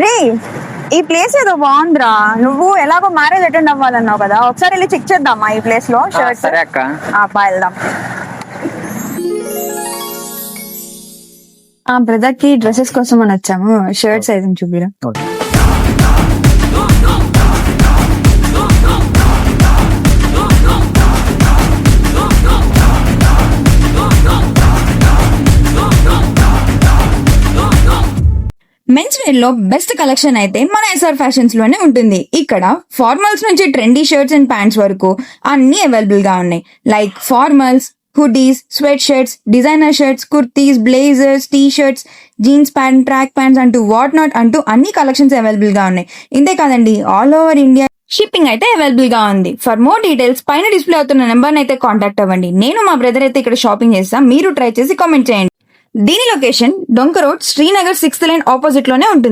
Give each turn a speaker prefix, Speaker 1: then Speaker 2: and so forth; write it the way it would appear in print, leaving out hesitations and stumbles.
Speaker 1: రే ఈ ప్లేస్ ఏదో బాగుందిరా. నువ్వు ఎలాగో మ్యారేజ్ అటెండ్ అవ్వాలన్నావు కదా, ఒకసారి వెళ్ళి చెక్ చేద్దామా ఈ ప్లేస్ లో షర్ట్స్?
Speaker 2: సరే అక్క.
Speaker 1: వెళ్దాం. బ్రదర్ కి డ్రెస్సెస్ కోసం అని వచ్చాము. షర్ట్స్ అయితే చూపిరా. మెన్స్ వేర్ లో బెస్ట్ కలెక్షన్ అయితే మన ఎస్ఆర్ ఫ్యాషన్స్ లోనే ఉంటుంది. ఇక్కడ ఫార్మల్స్ నుంచి ట్రెండీ షర్ట్స్ అండ్ ప్యాంట్స్ వరకు అన్ని అవైలబుల్ గా ఉన్నాయి. Like formals, hoodies, sweat shirts, designer shirts, kurtis, blazers, T shirts, jeans pant, track pants అంటూ వాట్ నాట్ అంటూ అన్ని కలెక్షన్స్ అవైలబుల్ గా ఉన్నాయి. ఇంతే కాదండి, ఆల్ ఓవర్ ఇండియా షిప్పింగ్ అయితే అవైలబుల్ గా ఉంది. ఫర్ మోర్ డీటెయిల్స్ పైన డిస్ప్లే అవుతున్న నెంబర్ అయితే కాంటాక్ట్ అవ్వండి. నేను మా బ్రదర్ అయితే ఇక్కడ షాపింగ్ చేస్తాం, మీరు ట్రై చేసి కామెంట్ చేయండి. దీని లొకేషన్ డొంక road, Srinagar 6th line opposite లోనే ఉంటుంది.